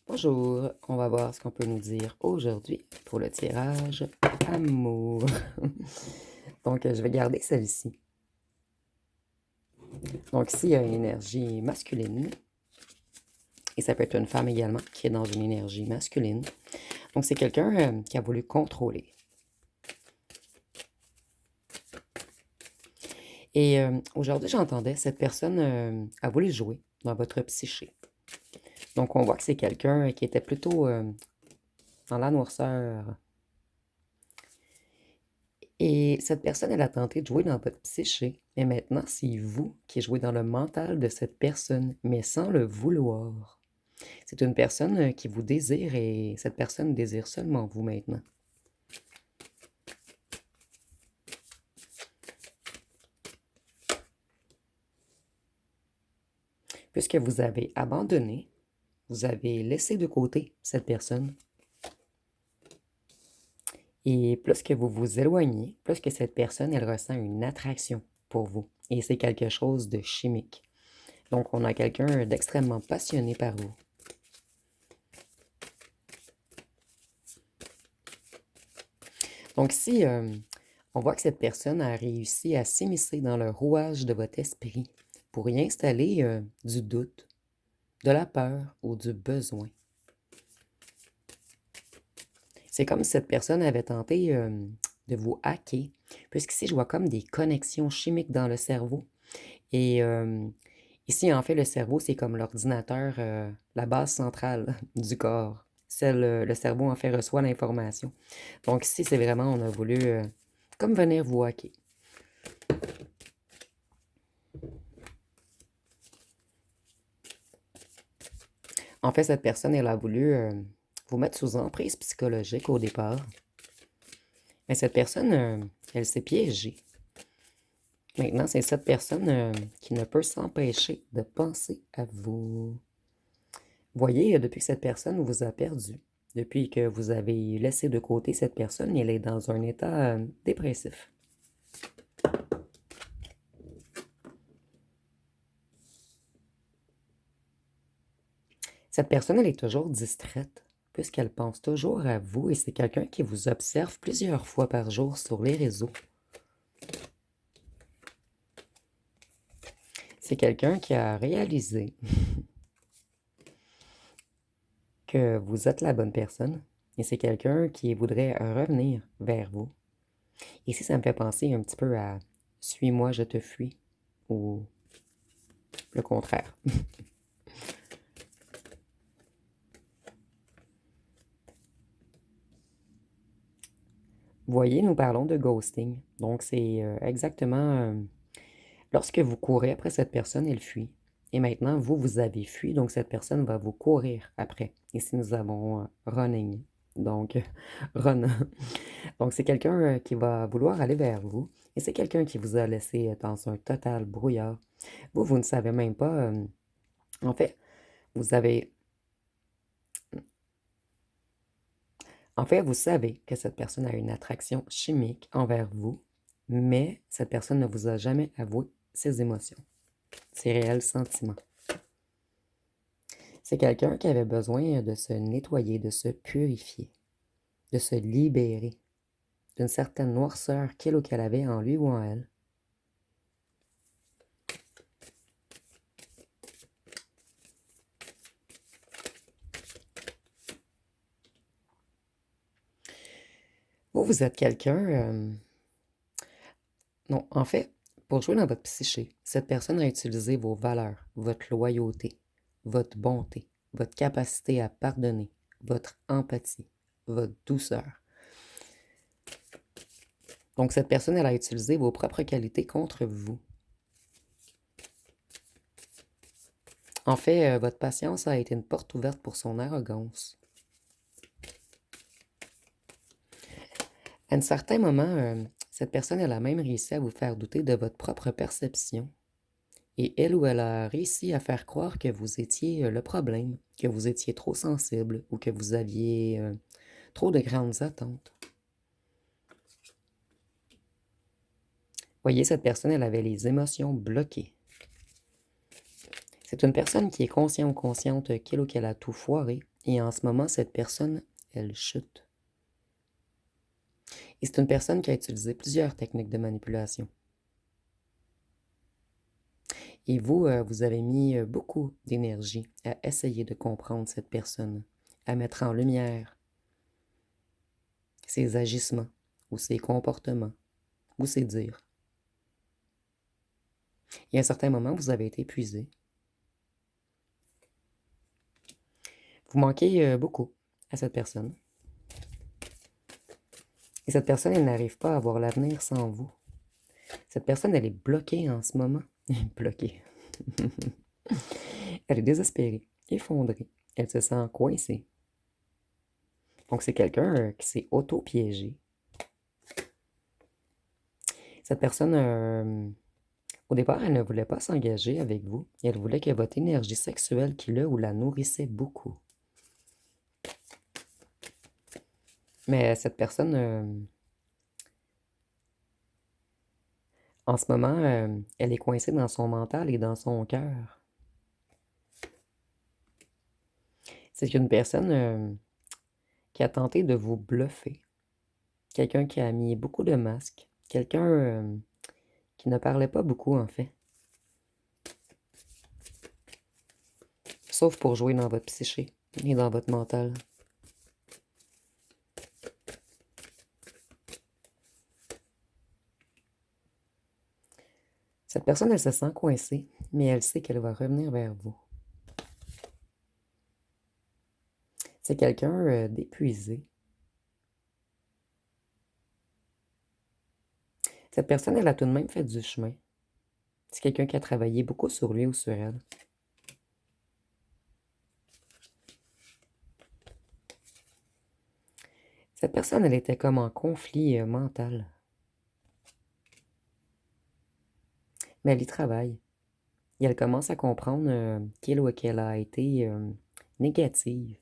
Bonjour, on va voir ce qu'on peut nous dire aujourd'hui pour le tirage amour. Donc, je vais garder celle-ci. Donc, ici, il y a une énergie masculine. Et ça peut être une femme également qui est dans une énergie masculine. Donc, c'est quelqu'un qui a voulu contrôler. Et aujourd'hui, j'entendais, cette personne a voulu jouer dans votre psyché. Donc, on voit que c'est quelqu'un qui était plutôt dans la noirceur. Et cette personne, elle a tenté de jouer dans votre psyché, mais maintenant, c'est vous qui jouez dans le mental de cette personne, mais sans le vouloir. C'est une personne qui vous désire et cette personne désire seulement vous maintenant. Puisque vous avez abandonné, vous avez laissé de côté cette personne. Et plus que vous vous éloignez, plus que cette personne, elle ressent une attraction pour vous. Et c'est quelque chose de chimique. Donc, on a quelqu'un d'extrêmement passionné par vous. Donc, si on voit que cette personne a réussi à s'immiscer dans le rouage de votre esprit pour y installer du doute, de la peur ou du besoin. C'est comme si cette personne avait tenté de vous hacker, puisqu'ici, je vois comme des connexions chimiques dans le cerveau. Et ici, en fait, le cerveau, c'est comme l'ordinateur, la base centrale du corps. Le cerveau, en fait, reçoit l'information. Donc ici, c'est vraiment, on a voulu comme venir vous hacker. En fait, cette personne, elle a voulu vous mettre sous emprise psychologique au départ. Mais cette personne, elle s'est piégée. Maintenant, c'est cette personne qui ne peut s'empêcher de penser à vous. Voyez, depuis que cette personne vous a perdu, depuis que vous avez laissé de côté cette personne, elle est dans un état dépressif. Cette personne, elle est toujours distraite, puisqu'elle pense toujours à vous et c'est quelqu'un qui vous observe plusieurs fois par jour sur les réseaux. C'est quelqu'un qui a réalisé que vous êtes la bonne personne et c'est quelqu'un qui voudrait revenir vers vous. Ici, ça me fait penser un petit peu à Suis-moi, je te fuis ou le contraire. Voyez, nous parlons de ghosting. Donc, c'est exactement lorsque vous courez après cette personne, elle fuit. Et maintenant, vous avez fui, donc cette personne va vous courir après. Ici, nous avons running. Donc, run. Donc, c'est quelqu'un qui va vouloir aller vers vous. Et c'est quelqu'un qui vous a laissé dans un total brouillard. Vous ne savez même pas. En fait, vous avez. En fait, vous savez que cette personne a une attraction chimique envers vous, mais cette personne ne vous a jamais avoué ses émotions, ses réels sentiments. C'est quelqu'un qui avait besoin de se nettoyer, de se purifier, de se libérer d'une certaine noirceur qu'il ou qu'elle avait en lui ou en elle. Vous êtes quelqu'un... Non, en fait, pour jouer dans votre psyché, cette personne a utilisé vos valeurs, votre loyauté, votre bonté, votre capacité à pardonner, votre empathie, votre douceur. Donc, cette personne, elle a utilisé vos propres qualités contre vous. En fait, votre patience a été une porte ouverte pour son arrogance. À un certain moment, cette personne, elle a même réussi à vous faire douter de votre propre perception. Et elle ou elle a réussi à faire croire que vous étiez le problème, que vous étiez trop sensible ou que vous aviez trop de grandes attentes. Voyez, cette personne, elle avait les émotions bloquées. C'est une personne qui est consciente ou consciente qu'il ou qu'elle a tout foiré Et en ce moment, cette personne, elle chute. Et c'est une personne qui a utilisé plusieurs techniques de manipulation. Et vous, vous avez mis beaucoup d'énergie à essayer de comprendre cette personne, à mettre en lumière ses agissements, ou ses comportements, ou ses dires. Et à un certain moment, vous avez été épuisé. Vous manquez beaucoup à cette personne. Et cette personne, elle n'arrive pas à voir l'avenir sans vous. Cette personne, elle est bloquée en ce moment. Bloquée. Elle est désespérée, effondrée. Elle se sent coincée. Donc, c'est quelqu'un qui s'est auto-piégé. Cette personne, au départ, elle ne voulait pas s'engager avec vous. Elle voulait que votre énergie sexuelle qui le ou la nourrissait beaucoup. Mais cette personne, en ce moment, elle est coincée dans son mental et dans son cœur. C'est une personne qui a tenté de vous bluffer. Quelqu'un qui a mis beaucoup de masques. Quelqu'un qui ne parlait pas beaucoup, en fait. Sauf pour jouer dans votre psyché et dans votre mental. Cette personne, elle se sent coincée, mais elle sait qu'elle va revenir vers vous. C'est quelqu'un d'épuisé. Cette personne, elle a tout de même fait du chemin. C'est quelqu'un qui a travaillé beaucoup sur lui ou sur elle. Cette personne, elle était comme en conflit mental. Mais elle y travaille. Et elle commence à comprendre qu'il ou qu'elle a été négative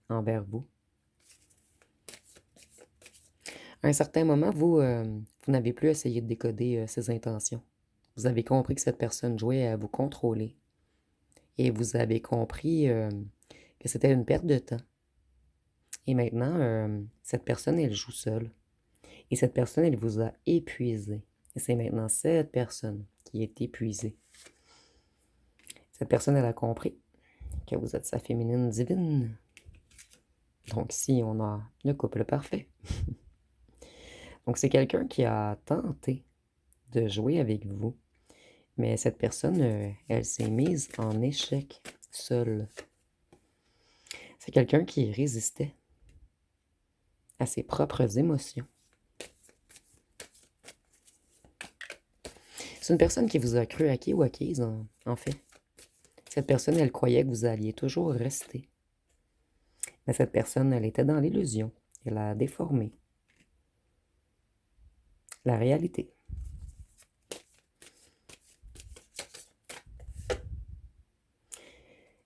envers vous. À un certain moment, vous n'avez plus essayé de décoder ses intentions. Vous avez compris que cette personne jouait à vous contrôler. Et vous avez compris que c'était une perte de temps. Et maintenant, cette personne, elle joue seule. Et cette personne, elle vous a épuisé. Et c'est maintenant cette personne qui est épuisée. Cette personne, elle a compris que vous êtes sa féminine divine. Donc ici, on a le couple parfait. Donc c'est quelqu'un qui a tenté de jouer avec vous. Mais cette personne, elle s'est mise en échec seule. C'est quelqu'un qui résistait à ses propres émotions. C'est une personne qui vous a cru acquis ou acquise, en fait. Cette personne, elle croyait que vous alliez toujours rester. Mais cette personne, elle était dans l'illusion. Elle a déformé la réalité.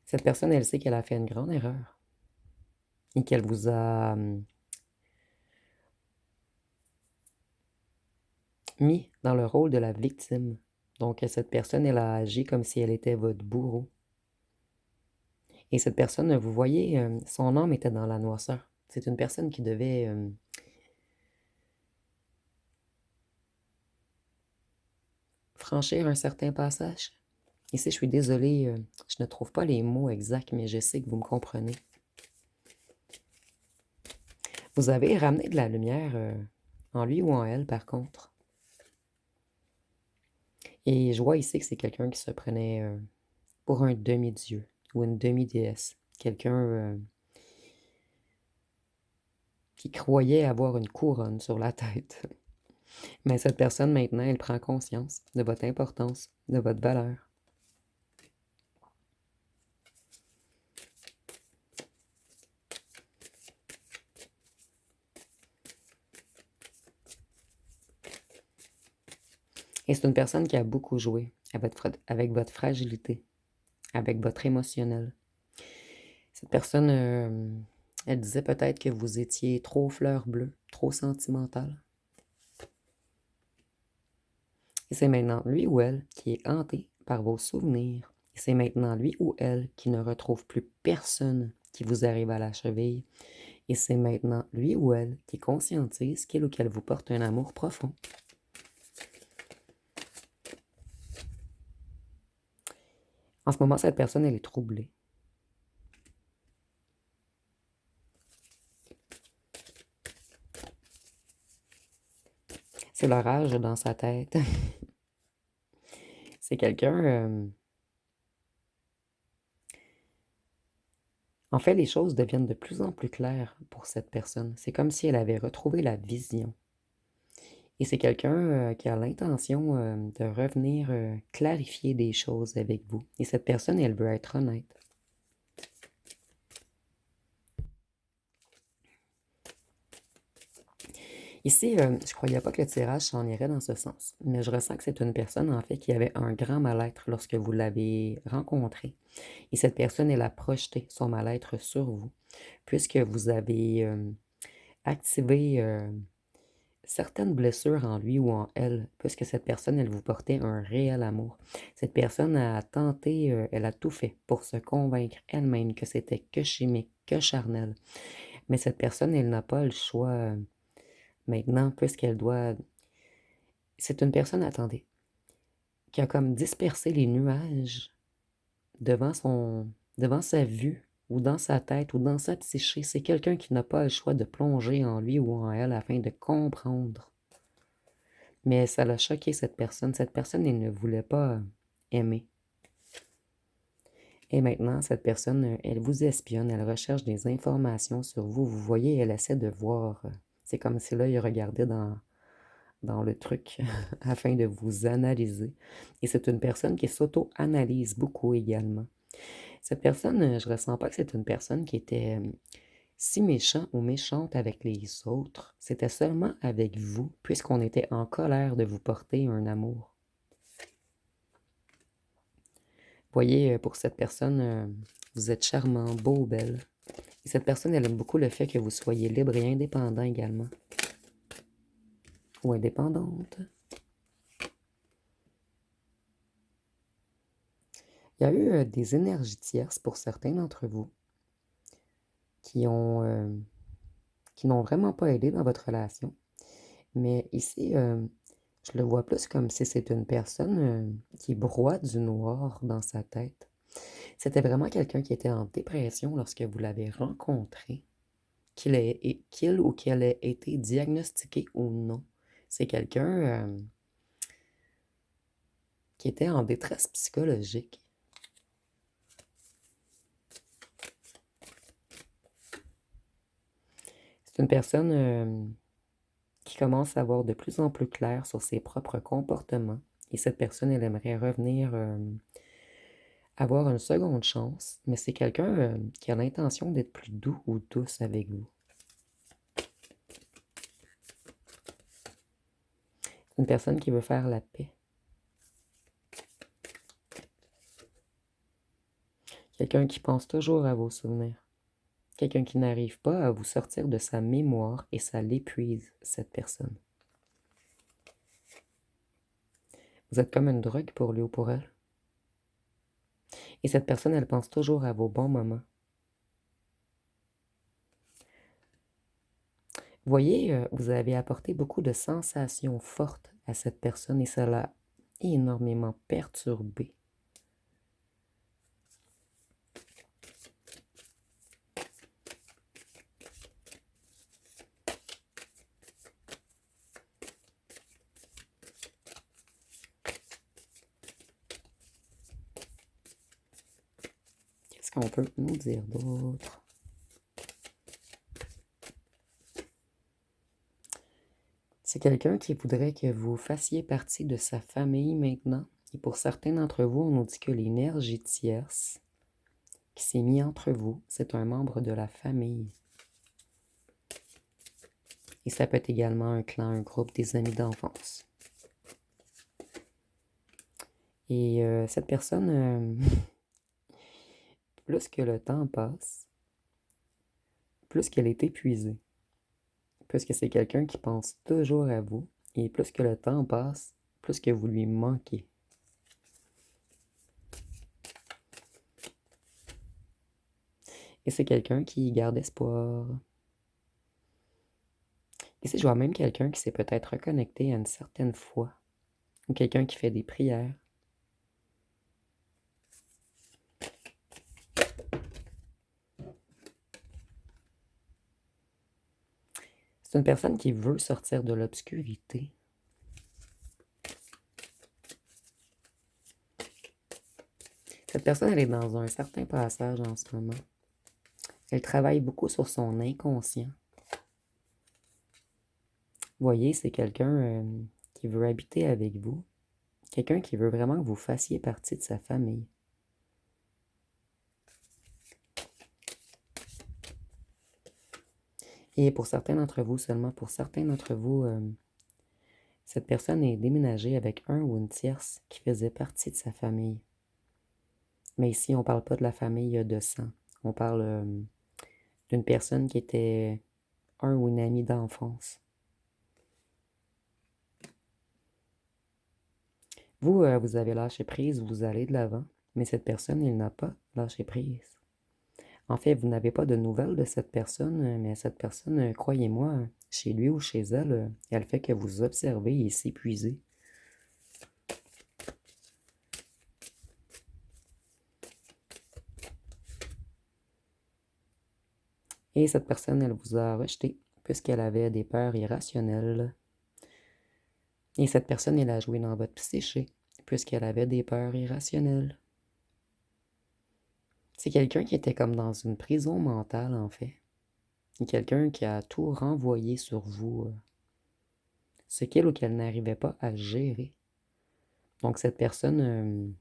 Cette personne, elle sait qu'elle a fait une grande erreur et qu'elle vous a mis dans le rôle de la victime. Donc, cette personne, elle a agi comme si elle était votre bourreau. Et cette personne, vous voyez, son âme était dans la noirceur. C'est une personne qui devait franchir un certain passage. Ici, je suis désolée, je ne trouve pas les mots exacts, mais je sais que vous me comprenez. Vous avez ramené de la lumière en lui ou en elle, par contre. Et je vois ici que c'est quelqu'un qui se prenait pour un demi-dieu ou une demi-déesse. Quelqu'un qui croyait avoir une couronne sur la tête. Mais cette personne, maintenant, elle prend conscience de votre importance, de votre valeur. Et c'est une personne qui a beaucoup joué avec votre fragilité, avec votre émotionnel. Cette personne, elle disait peut-être que vous étiez trop fleur bleue, trop sentimental. Et c'est maintenant lui ou elle qui est hanté par vos souvenirs. Et c'est maintenant lui ou elle qui ne retrouve plus personne qui vous arrive à la cheville. Et c'est maintenant lui ou elle qui conscientise qu'il ou qu'elle vous porte un amour profond. En ce moment, cette personne, elle est troublée. C'est l'orage dans sa tête. C'est quelqu'un... En fait, les choses deviennent de plus en plus claires pour cette personne. C'est comme si elle avait retrouvé la vision. Et c'est quelqu'un qui a l'intention de revenir clarifier des choses avec vous. Et cette personne, elle veut être honnête. Ici, je ne croyais pas que le tirage s'en irait dans ce sens, mais je ressens que c'est une personne, en fait, qui avait un grand mal-être lorsque vous l'avez rencontré. Et cette personne, elle a projeté son mal-être sur vous, puisque vous avez activé certaines blessures en lui ou en elle, puisque cette personne, elle vous portait un réel amour. Cette personne a tenté, elle a tout fait pour se convaincre elle-même que c'était que chimique, que charnel. Mais cette personne, elle n'a pas le choix maintenant, puisqu'elle doit... C'est une personne, attendez, qui a comme dispersé les nuages devant devant sa vue, ou dans sa tête, ou dans sa psyché. C'est quelqu'un qui n'a pas le choix de plonger en lui ou en elle afin de comprendre. Mais ça l'a choqué, cette personne. Cette personne, elle ne voulait pas aimer. Et maintenant, cette personne, elle vous espionne, elle recherche des informations sur vous. Vous voyez, elle essaie de voir. C'est comme si là, il regardait dans le truc afin de vous analyser. Et c'est une personne qui s'auto-analyse beaucoup également. Cette personne, je ressens pas que c'est une personne qui était si méchant ou méchante avec les autres. C'était seulement avec vous, puisqu'on était en colère de vous porter un amour. Voyez, pour cette personne, vous êtes charmant, beau, belle. Et cette personne, elle aime beaucoup le fait que vous soyez libre et indépendant également. Ou indépendante. Il y a eu des énergies tierces pour certains d'entre vous qui n'ont vraiment pas aidé dans votre relation. Mais ici, je le vois plus comme si c'est une personne qui broie du noir dans sa tête. C'était vraiment quelqu'un qui était en dépression lorsque vous l'avez rencontré, qu'il ou qu'elle ait été diagnostiqué ou non. C'est quelqu'un qui était en détresse psychologique. C'est une personne qui commence à voir de plus en plus clair sur ses propres comportements. Et cette personne, elle aimerait revenir avoir une seconde chance, mais c'est quelqu'un qui a l'intention d'être plus doux ou douce avec vous. Une personne qui veut faire la paix. Quelqu'un qui pense toujours à vos souvenirs. Quelqu'un qui n'arrive pas à vous sortir de sa mémoire et ça l'épuise, cette personne. Vous êtes comme une drogue pour lui ou pour elle. Et cette personne, elle pense toujours à vos bons moments. Vous voyez, vous avez apporté beaucoup de sensations fortes à cette personne et ça l'a énormément perturbée. Qu'est-ce qu'on peut nous dire d'autre? C'est quelqu'un qui voudrait que vous fassiez partie de sa famille maintenant. Et pour certains d'entre vous, on nous dit que l'énergie tierce qui s'est mise entre vous, c'est un membre de la famille. Et ça peut être également un clan, un groupe, des amis d'enfance. Et cette personne, plus que le temps passe, plus qu'elle est épuisée. Plus que c'est quelqu'un qui pense toujours à vous. Et plus que le temps passe, plus que vous lui manquez. Et c'est quelqu'un qui garde espoir. Ici, je vois même quelqu'un qui s'est peut-être reconnecté à une certaine foi, ou quelqu'un qui fait des prières. C'est une personne qui veut sortir de l'obscurité. Cette personne, elle est dans un certain passage en ce moment. Elle travaille beaucoup sur son inconscient. Vous voyez, c'est quelqu'un qui veut habiter avec vous. Quelqu'un qui veut vraiment que vous fassiez partie de sa famille. Et pour certains d'entre vous, seulement pour certains d'entre vous, cette personne est déménagée avec un ou une tierce qui faisait partie de sa famille. Mais ici, on ne parle pas de la famille de sang. On parle d'une personne qui était un ou une amie d'enfance. Vous, vous avez lâché prise, vous allez de l'avant, mais cette personne, elle n'a pas lâché prise. En fait, vous n'avez pas de nouvelles de cette personne, mais cette personne, croyez-moi, chez lui ou chez elle, elle fait que vous observez et s'épuisez. Et cette personne, elle vous a rejeté puisqu'elle avait des peurs irrationnelles. Et cette personne, elle a joué dans votre psyché puisqu'elle avait des peurs irrationnelles. C'est quelqu'un qui était comme dans une prison mentale, en fait. Et quelqu'un qui a tout renvoyé sur vous, ce qu'elle ou qu'elle n'arrivait pas à gérer. Donc cette personne,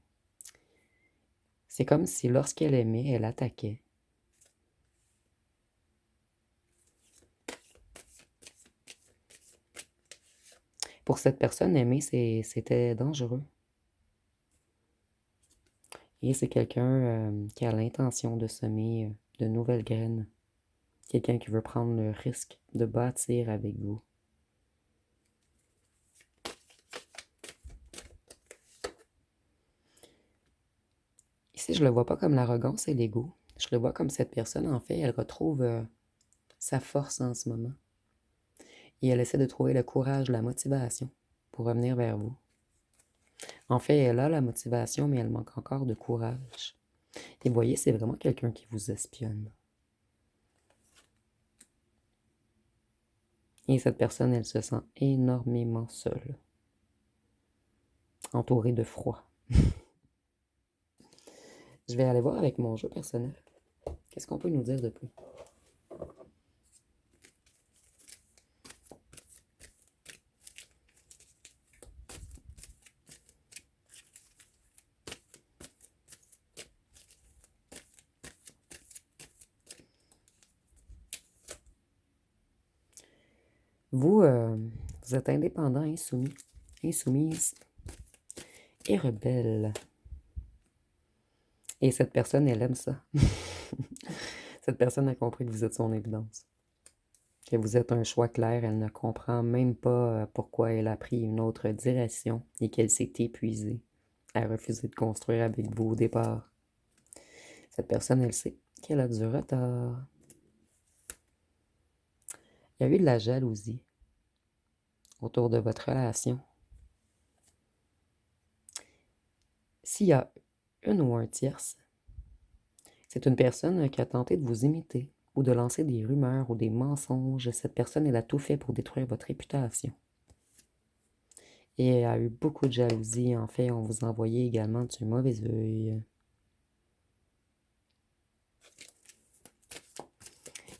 c'est comme si lorsqu'elle aimait, elle attaquait. Pour cette personne, aimer, c'était dangereux. Et c'est quelqu'un qui a l'intention de semer de nouvelles graines. Quelqu'un qui veut prendre le risque de bâtir avec vous. Ici, je le vois pas comme l'arrogance et l'ego. Je le vois comme cette personne, en fait, elle retrouve sa force en ce moment. Et elle essaie de trouver le courage, la motivation pour revenir vers vous. En fait, elle a la motivation, mais elle manque encore de courage. Et vous voyez, c'est vraiment quelqu'un qui vous espionne. Et cette personne, elle se sent énormément seule, entourée de froid. Je vais aller voir avec mon jeu personnel. Qu'est-ce qu'on peut nous dire de plus? Vous, vous êtes indépendant, insoumis, insoumise et rebelle. Et cette personne, elle aime ça. Cette personne a compris que vous êtes son évidence. Que vous êtes un choix clair, elle ne comprend même pas pourquoi elle a pris une autre direction et qu'elle s'est épuisée à refuser de construire avec vous au départ. Cette personne, elle sait qu'elle a du retard. Il y a eu de la jalousie autour de votre relation. S'il y a une ou un tierce, c'est une personne qui a tenté de vous imiter ou de lancer des rumeurs ou des mensonges. Cette personne, elle a tout fait pour détruire votre réputation. Et elle a eu beaucoup de jalousie. En fait, on vous envoyait également du mauvais œil.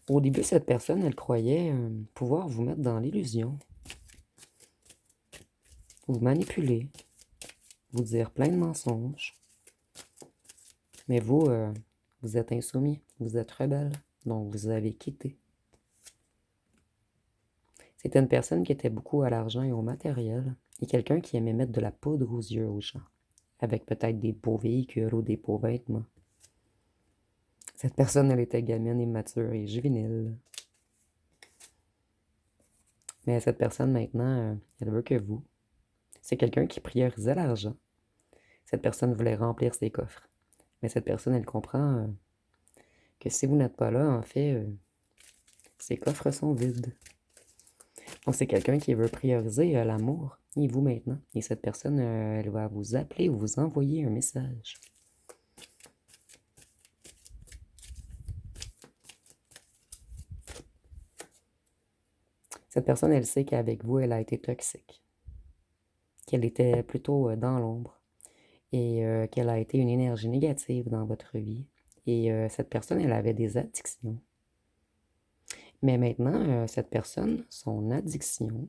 Au début, cette personne, elle croyait pouvoir vous mettre dans l'illusion, vous manipuler, vous dire plein de mensonges. Mais vous, vous êtes insoumis, vous êtes rebelle, donc vous avez quitté. C'était une personne qui était beaucoup à l'argent et au matériel, et quelqu'un qui aimait mettre de la poudre aux yeux aux gens, avec peut-être des beaux véhicules ou des beaux vêtements. Cette personne, elle était gamine, immature et juvénile. Mais cette personne, maintenant, elle veut que vous. C'est quelqu'un qui priorisait l'argent. Cette personne voulait remplir ses coffres. Mais cette personne, elle comprend que si vous n'êtes pas là, en fait, ces coffres sont vides. Donc, c'est quelqu'un qui veut prioriser l'amour et vous maintenant. Et cette personne, elle va vous appeler ou vous envoyer un message. Cette personne, elle sait qu'avec vous, elle a été toxique, qu'elle était plutôt dans l'ombre et qu'elle a été une énergie négative dans votre vie. Et cette personne, elle avait des addictions. Mais maintenant, cette personne, son addiction,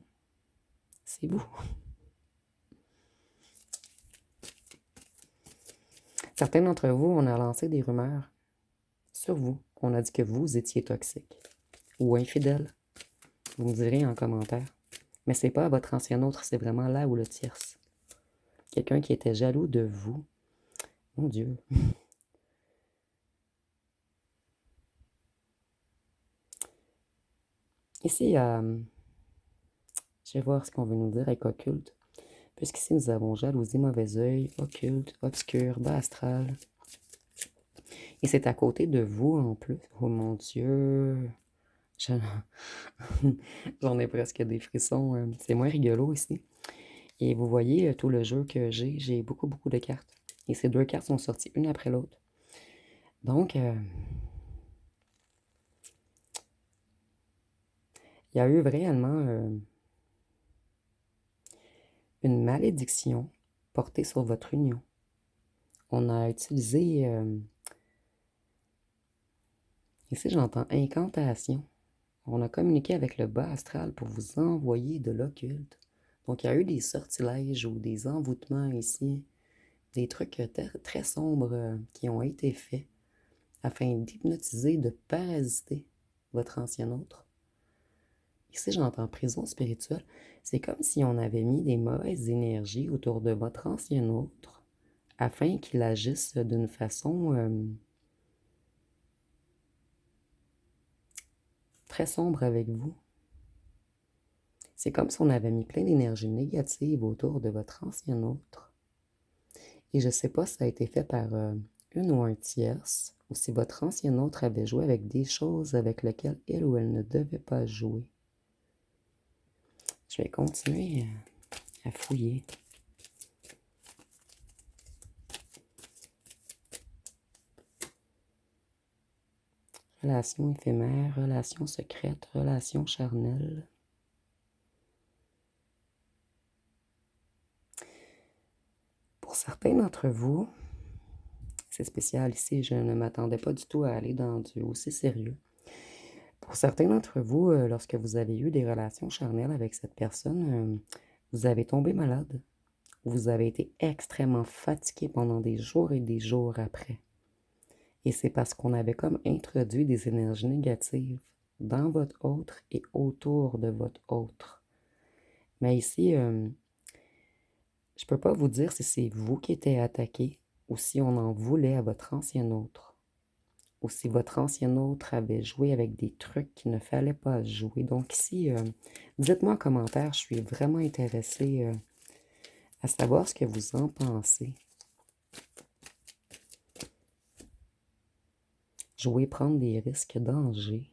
c'est vous. Certains d'entre vous, on a lancé des rumeurs sur vous. On a dit que vous étiez toxique ou infidèle. Vous me direz en commentaire. Mais c'est pas votre ancien autre, c'est vraiment là ou le tierce. Quelqu'un qui était jaloux de vous. Mon Dieu. Ici, je vais voir ce qu'on veut nous dire avec occulte. Puisqu'ici, nous avons jalousie, mauvais œil, occulte, obscur, bas astral. Et c'est à côté de vous en plus. Oh mon Dieu. J'en ai presque des frissons. C'est moins rigolo ici. Et vous voyez tout le jeu que j'ai beaucoup, beaucoup de cartes. Et ces 2 cartes sont sorties une après l'autre. Donc, il y a eu réellement une malédiction portée sur votre union. On a utilisé, ici j'entends incantation. On a communiqué avec le bas astral pour vous envoyer de l'occulte. Donc, il y a eu des sortilèges ou des envoûtements ici, des trucs très sombres qui ont été faits afin d'hypnotiser, de parasiter votre ancien autre. Ici, j'entends prison spirituelle. C'est comme si on avait mis des mauvaises énergies autour de votre ancien autre afin qu'il agisse d'une façon très sombre avec vous. C'est comme si on avait mis plein d'énergie négative autour de votre ancien autre. Et je ne sais pas si ça a été fait par une ou un tierce, ou si votre ancien autre avait joué avec des choses avec lesquelles il ou elle ne devait pas jouer. Je vais continuer à fouiller. Relation éphémère, relation secrète, relation charnelle. Pour certains d'entre vous, c'est spécial ici, je ne m'attendais pas du tout à aller dans du aussi sérieux. Pour certains d'entre vous, lorsque vous avez eu des relations charnelles avec cette personne, vous avez tombé malade. Vous avez été extrêmement fatigué pendant des jours et des jours après. Et c'est parce qu'on avait comme introduit des énergies négatives dans votre autre et autour de votre autre. Mais ici, je ne peux pas vous dire si c'est vous qui étiez attaqué ou si on en voulait à votre ancien autre. Ou si votre ancien autre avait joué avec des trucs qu'il ne fallait pas jouer. Donc ici, dites-moi en commentaire, je suis vraiment intéressée à savoir ce que vous en pensez. Jouer, prendre des risques, dangers.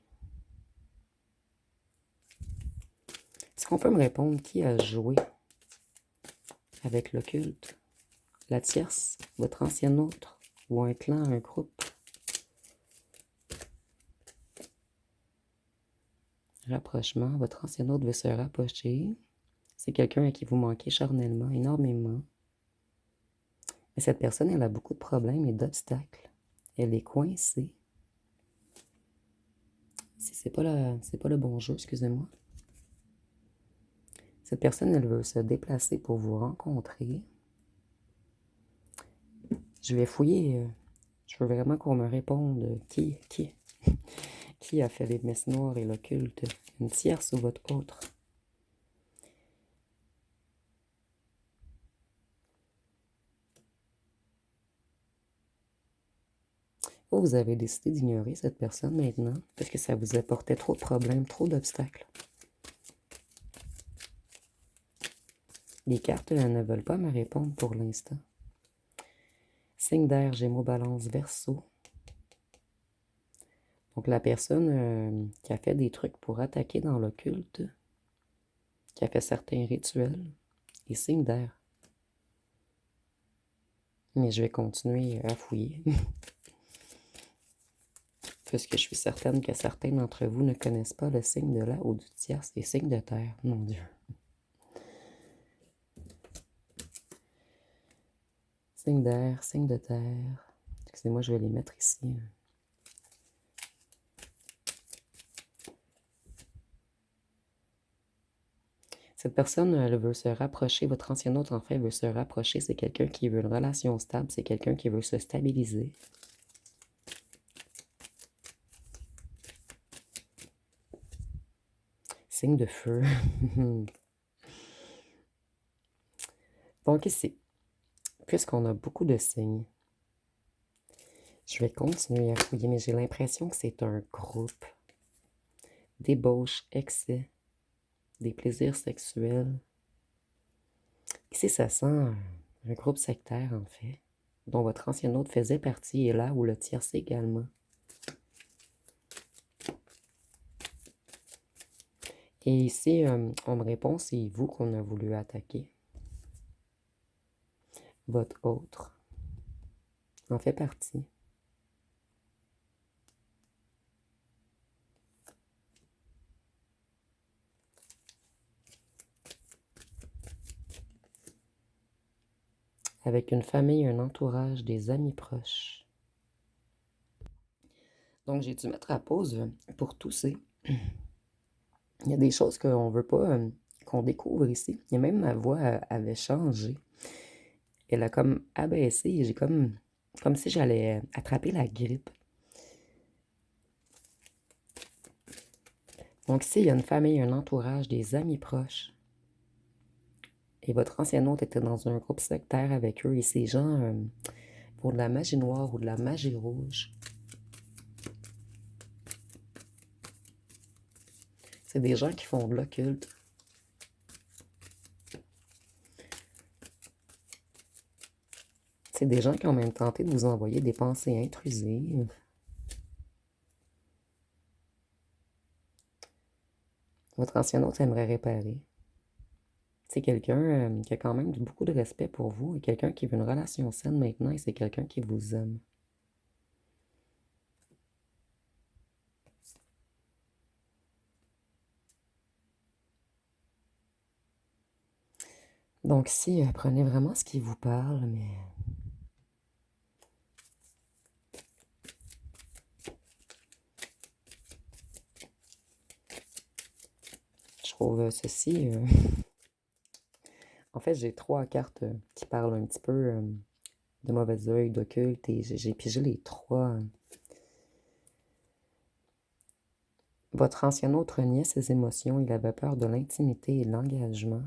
Est-ce qu'on peut me répondre qui a joué avec l'occulte? La tierce, votre ancien autre, ou un clan, un groupe? Rapprochement, votre ancien autre veut se rapprocher. C'est quelqu'un à qui vous manquez charnellement, énormément. Mais cette personne, elle a beaucoup de problèmes et d'obstacles. Elle est coincée. Si c'est pas le bon jeu, excusez-moi. Cette personne, elle veut se déplacer pour vous rencontrer. Je vais fouiller. Je veux vraiment qu'on me réponde qui a fait les messes noires et l'occulte. Une tierce ou votre autre? Oh, vous avez décidé d'ignorer cette personne maintenant parce que ça vous apportait trop de problèmes, trop d'obstacles. Les cartes ne veulent pas me répondre pour l'instant. Signe d'air, Gémeaux, Balance, Verseau. Donc la personne qui a fait des trucs pour attaquer dans l'occulte, qui a fait certains rituels, est signe d'air. Mais je vais continuer à fouiller, puisque je suis certaine que certains d'entre vous ne connaissent pas le signe de l'air ou du tierce, les signes de terre, mon Dieu. Signe d'air, signe de terre. Excusez-moi, je vais les mettre ici. Cette personne, elle veut se rapprocher, votre ancien autre, en fait, veut se rapprocher. C'est quelqu'un qui veut une relation stable, c'est quelqu'un qui veut se stabiliser. Signe de feu. Donc ici, puisqu'on a beaucoup de signes, je vais continuer à fouiller, mais j'ai l'impression que c'est un groupe. Débauche, excès, des plaisirs sexuels. Ici, ça sent un groupe sectaire, en fait, dont votre ancien autre faisait partie, et là où le tiercé également. Et ici, on me répond, c'est vous qu'on a voulu attaquer. Votre autre en fait partie. Avec une famille, un entourage, des amis proches. Donc, j'ai dû mettre à pause pour tousser. Il y a des choses qu'on ne veut pas qu'on découvre ici. Et même ma voix avait changé. Elle a comme abaissé et j'ai comme si j'allais attraper la grippe. Donc ici, il y a une famille, un entourage, des amis proches. Et votre ancien hôte était dans un groupe sectaire avec eux. Et ces gens font de la magie noire ou de la magie rouge. C'est des gens qui font de l'occulte. C'est des gens qui ont même tenté de vous envoyer des pensées intrusives. Votre ancien hôte aimerait réparer. C'est quelqu'un qui a quand même beaucoup de respect pour vous et quelqu'un qui veut une relation saine maintenant et c'est quelqu'un qui vous aime. Donc si, prenez vraiment ce qui vous parle, mais je trouve ceci... En fait, j'ai 3 cartes qui parlent un petit peu de mauvais œil, d'occulte, et j'ai pigé les 3. Votre ancien autre niait ses émotions, il avait peur de l'intimité et de l'engagement.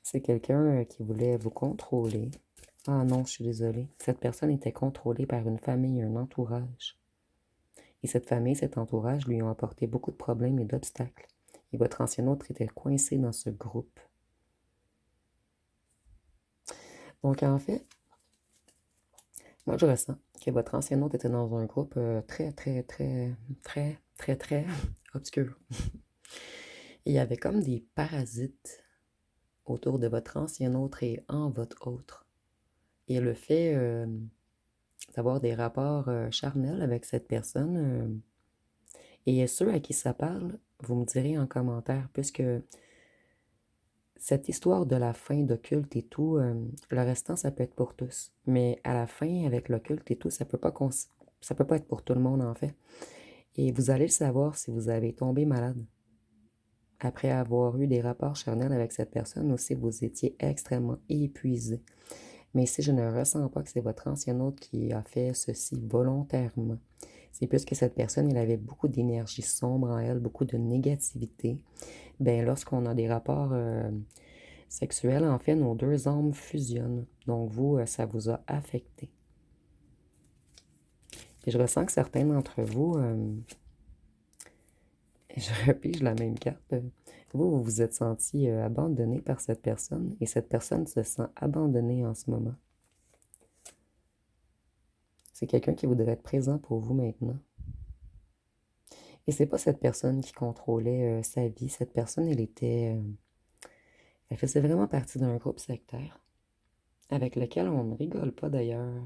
C'est quelqu'un qui voulait vous contrôler. Ah non, je suis désolée. Cette personne était contrôlée par une famille, un entourage. Et cette famille, cet entourage lui ont apporté beaucoup de problèmes et d'obstacles. Et votre ancien autre était coincé dans ce groupe. Donc en fait, moi je ressens que votre ancien autre était dans un groupe très obscur. Et il y avait comme des parasites autour de votre ancien autre et en votre autre. Et le fait d'avoir des rapports charnels avec cette personne, et ceux à qui ça parle, vous me direz en commentaire, puisque cette histoire de la fin d'occulte et tout, le restant, ça peut être pour tous. Mais à la fin, avec l'occulte et tout, ça peut pas être pour tout le monde, en fait. Et vous allez le savoir si vous avez tombé malade. Après avoir eu des rapports charnels avec cette personne, ou si vous étiez extrêmement épuisé. Mais si je ne ressens pas que c'est votre ancien hôte qui a fait ceci volontairement, c'est plus que cette personne, elle avait beaucoup d'énergie sombre en elle, beaucoup de négativité. Ben, lorsqu'on a des rapports sexuels, en fait, nos deux âmes fusionnent. Donc, vous, ça vous a affecté. Et je ressens que certains d'entre vous, je repige la même carte, vous vous êtes senti abandonné par cette personne et cette personne se sent abandonnée en ce moment. C'est quelqu'un qui voudrait être présent pour vous maintenant. Et c'est pas cette personne qui contrôlait sa vie. Cette personne, elle faisait vraiment partie d'un groupe sectaire avec lequel on ne rigole pas d'ailleurs.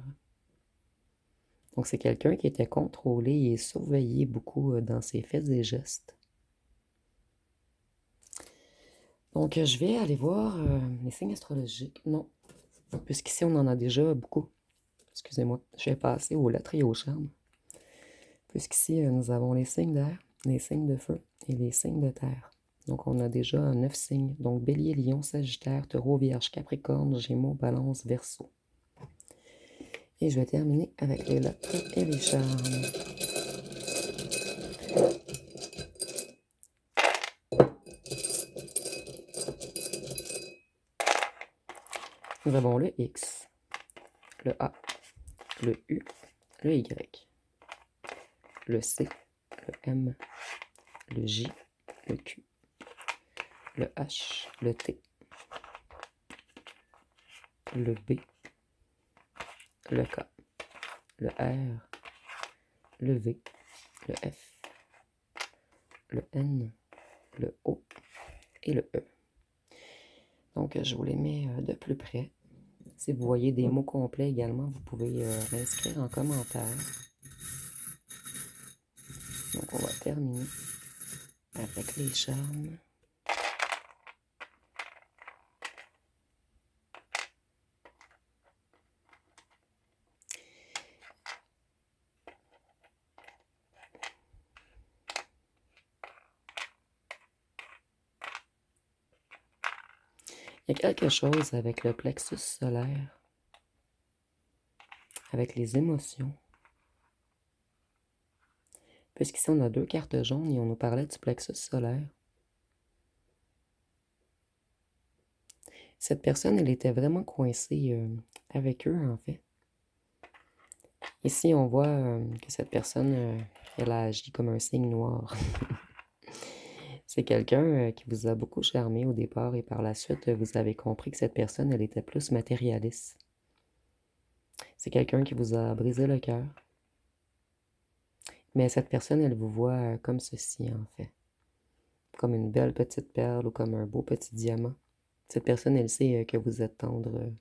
Donc c'est quelqu'un qui était contrôlé et surveillé beaucoup dans ses faits et gestes. Donc je vais aller voir les signes astrologiques. Non, puisqu'ici on en a déjà beaucoup. Excusez-moi, je vais passer aux lettres et aux charmes. Puisqu'ici nous avons les signes d'air, les signes de feu et les signes de terre. Donc on a déjà 9 signes. Donc Bélier, Lion, Sagittaire, Taureau, Vierge, Capricorne, Gémeaux, Balance, Verseau. Et je vais terminer avec les lettres et les charmes. Nous avons le X, le A, le U, le Y, le C, le M, le J, le Q, le H, le T, le B, le K, le R, le V, le F, le N, le O et le E. Donc, je vous les mets de plus près. Si vous voyez des mots complets également, vous pouvez l'inscrire en commentaire. Donc, on va terminer avec les charmes. Il y a quelque chose avec le plexus solaire, avec les émotions. Puisqu'ici, on a 2 cartes jaunes et on nous parlait du plexus solaire. Cette personne, elle était vraiment coincée avec eux, en fait. Ici, on voit que cette personne, elle a agi comme un signe noir. C'est quelqu'un qui vous a beaucoup charmé au départ et par la suite, vous avez compris que cette personne, elle était plus matérialiste. C'est quelqu'un qui vous a brisé le cœur. Mais cette personne, elle vous voit comme ceci, en fait. Comme une belle petite perle ou comme un beau petit diamant. Cette personne, elle sait que vous êtes tendre,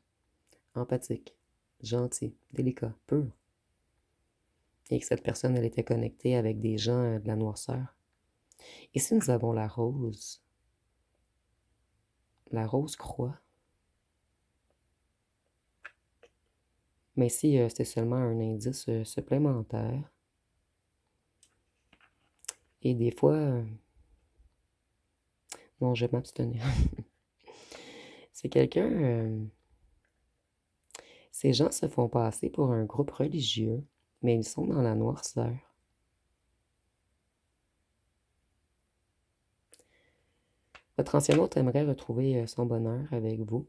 empathique, gentil, délicat, pur. Et que cette personne, elle était connectée avec des gens de la noirceur. Ici, nous avons la rose. La rose croix. Mais ici, c'était seulement un indice supplémentaire. Et des fois... non, je vais m'abstenir. C'est quelqu'un... ces gens se font passer pour un groupe religieux, mais ils sont dans la noirceur. Votre ancien hôte aimerait retrouver son bonheur avec vous.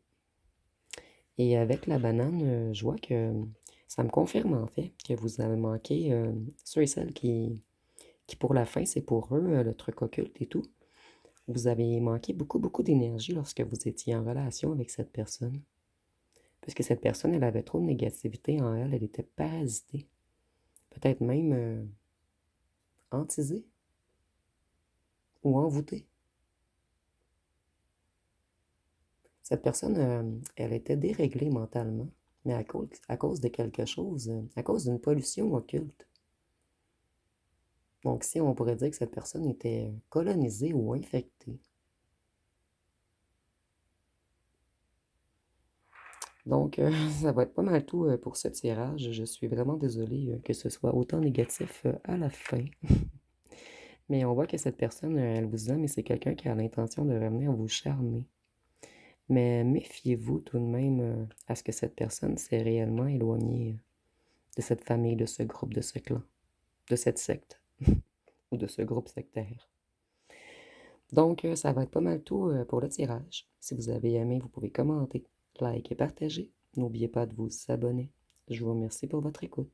Et avec la banane, je vois que ça me confirme en fait que vous avez manqué ceux et celles qui pour la fin, c'est pour eux le truc occulte et tout. Vous avez manqué beaucoup d'énergie lorsque vous étiez en relation avec cette personne. Puisque cette personne, elle avait trop de négativité en elle, elle était parasitée. Peut-être même hantisée ou envoûtée. Cette personne, elle était déréglée mentalement, mais à cause de quelque chose, à cause d'une pollution occulte. Donc, si on pourrait dire que cette personne était colonisée ou infectée. Donc, ça va être pas mal tout pour ce tirage. Je suis vraiment désolée que ce soit autant négatif à la fin. Mais on voit que cette personne, elle vous aime et c'est quelqu'un qui a l'intention de revenir vous charmer. Mais méfiez-vous tout de même à ce que cette personne s'est réellement éloignée de cette famille, de ce groupe, de ce clan, de cette secte ou de ce groupe sectaire. Donc, ça va être pas mal tout pour le tirage. Si vous avez aimé, vous pouvez commenter, like et partager. N'oubliez pas de vous abonner. Je vous remercie pour votre écoute.